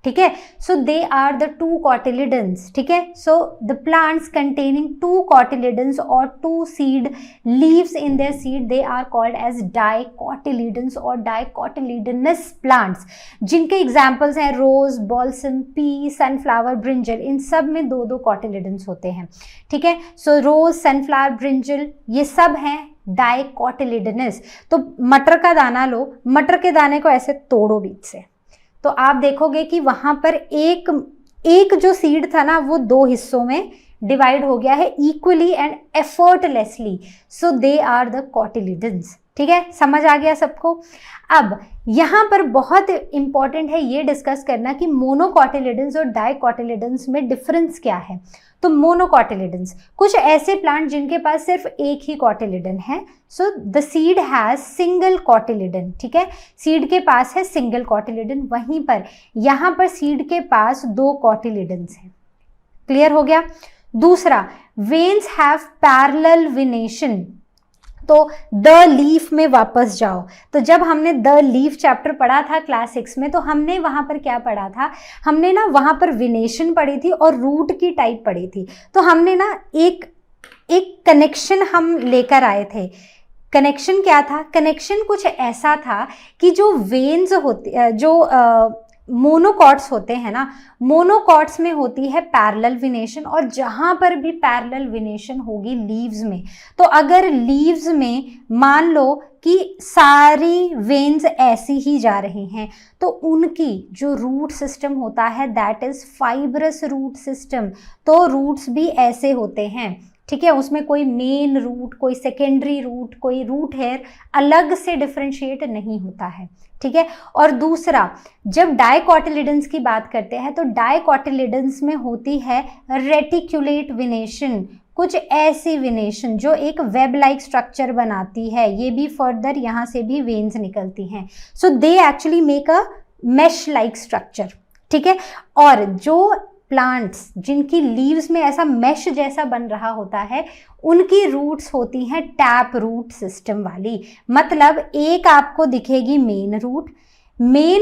ठीक है। So they are the 2 cotyledons, ठीक है। So the plants containing 2 cotyledons और 2 seed leaves in their seed, they are called as dicotyledons और डाइकॉटिलिडनस प्लांट्स, जिनके एग्जाम्पल्स हैं rose, balsam, pea, sunflower, brinjal. इन सब में 2-2 कॉटिलिडन्स होते हैं, ठीक है। सो रोज, सनफ्लावर, ब्रिंजल ये सब हैं डाइकॉटिलिडनस। तो मटर का दाना लो, मटर के दाने को ऐसे तोड़ो बीच से, तो आप देखोगे कि वहां पर एक जो सीड था ना वो 2 हिस्सों में डिवाइड हो गया है equally and effortlessly. So they are the cotyledons, ठीक है। समझ आ गया सबको। अब यहाँ पर बहुत इंपॉर्टेंट है ये डिस्कस करना कि मोनोकॉटिलिडन्स और डाइकॉटिलिडन्स में डिफरेंस क्या है। तो मोनोकॉटिलिडन्स कुछ ऐसे प्लांट जिनके पास सिर्फ एक ही कॉटिलिडन है। So the seed has single cotyledon, ठीक है। सीड के पास है सिंगल कॉटिलिडन, वहीं पर यहाँ पर सीड के पास 2 कॉटिलिडन्स हैं। क्लियर हो गया। दूसरा, वेन्स हैव पैरेलल विनेशन, तो द लीफ में वापस जाओ। तो जब हमने द लीफ चैप्टर पढ़ा था क्लास 6 में, तो हमने वहां पर क्या पढ़ा था, हमने ना वहां पर विनेशन पढ़ी थी और रूट की टाइप पढ़ी थी। तो हमने ना एक कनेक्शन हम लेकर आए थे। कनेक्शन क्या था? कनेक्शन कुछ ऐसा था कि जो वेन्स होते, जो मोनोकॉट्स होते हैं ना, मोनोकॉट्स में होती है पैरेलल विनेशन, और जहां पर भी पैरेलल विनेशन होगी लीव्स में, तो अगर लीव्स में मान लो कि सारी वेन्स ऐसी ही जा रही हैं, तो उनकी जो रूट सिस्टम होता है that is fibrous root system. तो रूट्स भी ऐसे होते हैं, ठीक है, उसमें कोई मेन रूट, कोई सेकेंडरी रूट, कोई रूट हेयर अलग से डिफरेंशिएट नहीं होता है, ठीक है। और दूसरा, जब डायकोटिलिडन्स की बात करते हैं तो डायकोटिलिडन्स में होती है रेटिकुलेट विनेशन, कुछ ऐसी विनेशन जो एक वेब लाइक स्ट्रक्चर बनाती है। ये भी फर्दर यहाँ से भी वेन्स निकलती हैं, so they actually make a mesh like structure, ठीक है। और जो प्लांट्स जिनकी लीव्स में ऐसा मेश जैसा बन रहा होता है, उनकी रूट्स होती हैं टैप रूट सिस्टम वाली। मतलब एक आपको दिखेगी मेन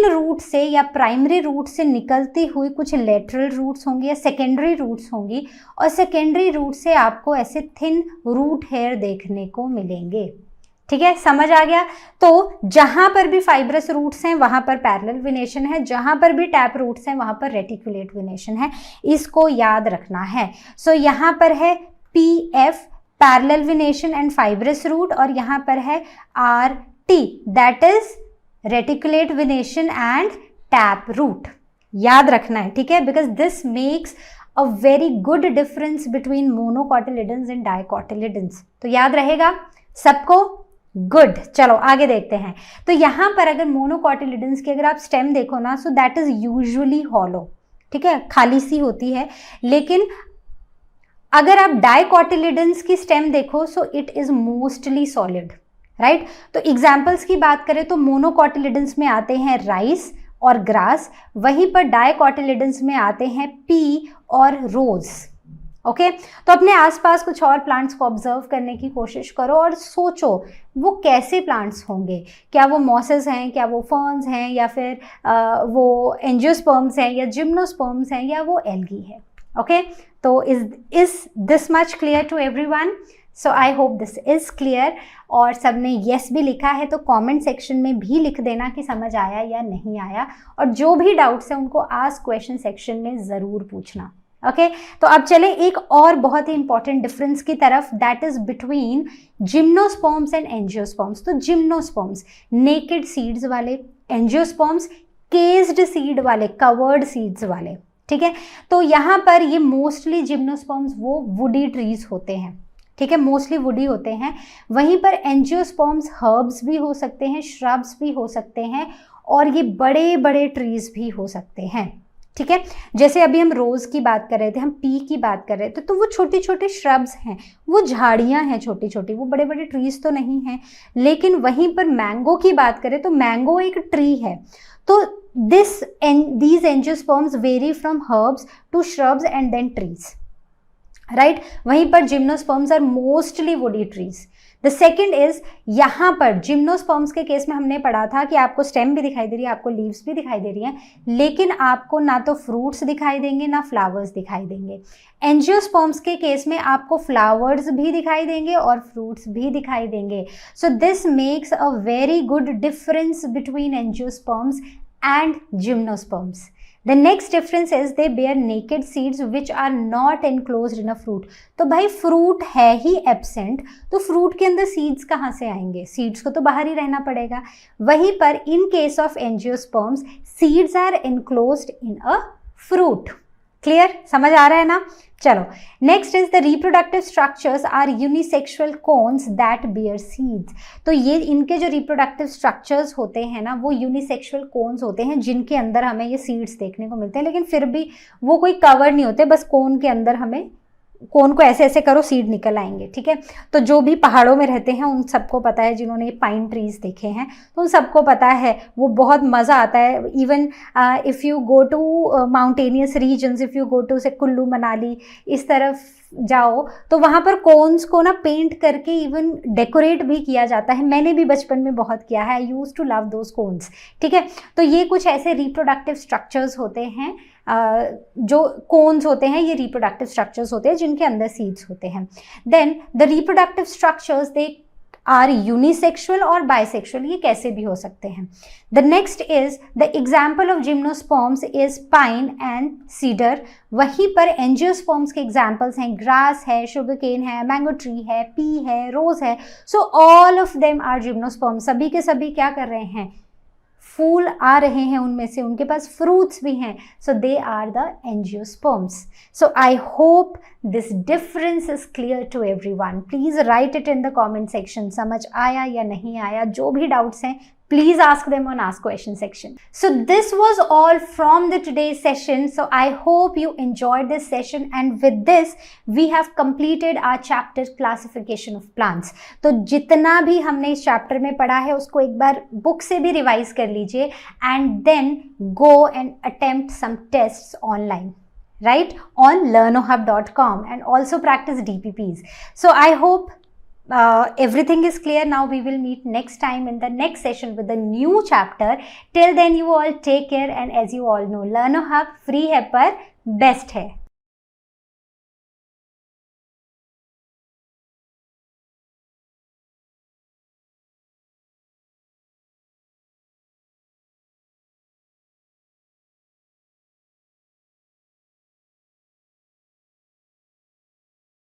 रूट से या प्राइमरी रूट से निकलती हुई कुछ लेटरल रूट्स होंगी या सेकेंडरी रूट्स होंगी, और सेकेंडरी रूट से आपको ऐसे थिन रूट हेयर देखने को मिलेंगे, ठीक है, समझ आ गया। तो जहां पर भी फाइब्रस रूट्स हैं वहां पर पैरेलल विनेशन है, जहां पर भी टैप रूट्स हैं वहां पर रेटिकुलेट विनेशन है, इसको याद रखना है। सो यहाँ पर है PF parallel venation and fibrous root, और यहाँ पर है RT that is reticulate venation and tap root, याद रखना है, ठीक है, because this makes a very good difference between monocotyledons and dicotyledons. तो याद रहेगा सबको? गुड, चलो आगे देखते हैं। तो यहाँ पर अगर मोनोकोटिलिडन्स की अगर आप स्टेम देखो ना, सो दैट इज यूजुअली हॉलो, ठीक है, खाली सी होती है। लेकिन अगर आप डायकोटिलिडन्स की स्टेम देखो, so it is mostly solid, right. तो एग्जाम्पल्स की बात करें तो मोनोकोटिलिडन्स में आते हैं राइस और ग्रास, वहीं पर डायकोटिलिडन्स में आते हैं पी और रोज। ओके, तो अपने आसपास कुछ और प्लांट्स को ऑब्जर्व करने की कोशिश करो और सोचो वो कैसे प्लांट्स होंगे। क्या वो मॉसेस हैं, क्या वो फर्न्स हैं, या फिर वो एंजियोस्पर्म्स हैं, या जिम्नोस्पर्म्स हैं, या वो एल्गी है। ओके, तो is this much clear to everyone? So I hope this is clear. और सबने येस भी लिखा है तो कमेंट सेक्शन में भी लिख देना कि समझ आया या नहीं आया, और जो भी डाउट्स हैं उनको आस्क क्वेश्चन सेक्शन में ज़रूर पूछना। ओके, तो अब चले एक और बहुत ही इंपॉर्टेंट डिफरेंस की तरफ, that is between gymnosperms and angiosperms. तो जिम्नोस्पर्म्स नेकेड सीड्स वाले, एंजियोस्पर्म्स केस्ड सीड वाले, कवर्ड सीड्स वाले, ठीक है। तो यहाँ पर ये मोस्टली जिम्नोस्पर्म्स वो वुडी ट्रीज होते हैं, ठीक है, मोस्टली वुडी होते हैं। वहीं पर एंजियोस्पर्म्स हर्ब्स भी हो सकते हैं, श्रब्स भी हो सकते हैं, और ये बड़े बड़े ट्रीज भी हो सकते हैं, ठीक है। जैसे अभी हम रोज की बात कर रहे थे, हम पी की बात कर रहे थे, तो वो छोटे छोटे श्रब्स हैं, वो झाड़ियां हैं छोटी छोटी, वो बड़े बड़े ट्रीज तो नहीं हैं। लेकिन वहीं पर मैंगो की बात करें तो मैंगो एक ट्री है। तो these angiosperms vary from herbs to shrubs and then trees, right? वहीं पर gymnosperms are mostly woody trees. The second is, यहाँ पर जिम्नोस्पर्म्स के केस में हमने पढ़ा था कि आपको स्टेम भी दिखाई दे रही है, आपको लीव्स भी दिखाई दे रही हैं, लेकिन आपको ना तो फ्रूट्स दिखाई देंगे ना फ्लावर्स दिखाई देंगे। एंजियोस्पर्म्स के केस में आपको फ्लावर्स भी दिखाई देंगे और फ्रूट्स भी दिखाई देंगे। सो this makes a very good difference between angiosperms and gymnosperms. The next difference is they bear naked seeds which are not enclosed in a fruit. तो भाई फ्रूट है ही एब्सेंट, तो फ्रूट के अंदर सीड्स कहाँ से आएंगे? सीड्स को तो बाहर ही रहना पड़ेगा। वहीं पर in case of angiosperms seeds are enclosed in a fruit. Clear, समझ आ रहा है ना? चलो, next is the reproductive structures are unisexual cones that bear seeds. तो ये इनके जो रिप्रोडक्टिव स्ट्रक्चर्स होते हैं ना, वो यूनिसेक्सुअल कोन्स होते हैं जिनके अंदर हमें ये सीड्स देखने को मिलते हैं, लेकिन फिर भी वो कोई कवर नहीं होते, बस कोन के अंदर हमें कोन को ऐसे ऐसे करो सीड निकल आएंगे, ठीक है। तो जो भी पहाड़ों में रहते हैं उन सबको पता है, जिन्होंने पाइन ट्रीज देखे हैं तो उन सबको पता है, वो बहुत मज़ा आता है। Even if you go to mountainous regions, if you go to say Kullu Manali इस तरफ जाओ तो वहाँ पर कोन्स को ना पेंट करके इवन डेकोरेट भी किया जाता है। मैंने भी बचपन में बहुत किया है, I use to love those cones, ठीक है। तो ये कुछ ऐसे रिप्रोडक्टिव स्ट्रक्चर्स होते हैं, जो कोन्स होते हैं ये रिप्रोडक्टिव स्ट्रक्चर्स होते हैं जिनके अंदर सीड्स होते हैं। Then the reproductive structures they are unisexual और बाइसेक्सुअल, ये कैसे भी हो सकते हैं। The next is the example of gymnosperms is pine and cedar. वहीं पर एंजियोस्पर्म्स के एग्जाम्पल्स हैं ग्रास है, शुगर केन है, मैंगो ट्री है, पी है, रोज है। So all of them are gymnosperms. सभी के सभी क्या कर रहे हैं, फूल आ रहे हैं उनमें से, उनके पास फ्रूट्स भी हैं, so they are the angiosperms. So I hope this difference is clear to everyone. Please write it in the comment section, समझ आया या नहीं आया, जो भी डाउट्स हैं please ask them on ask question section. So this was all from the today's session. So I hope you enjoyed this session, and with this we have completed our chapter classification of plants. तो जितना भी हमने इस chapter में पढ़ा है उसको एक बार बुक से भी रिवाइज कर लीजिए, and then go and attempt some tests online, right, on learnohub.com, and also practice DPPs. So I hope everything is clear. Now we will meet next time in the next session with a new chapter. Till then you all take care, and as you all know, Learno Hub free है पर best है।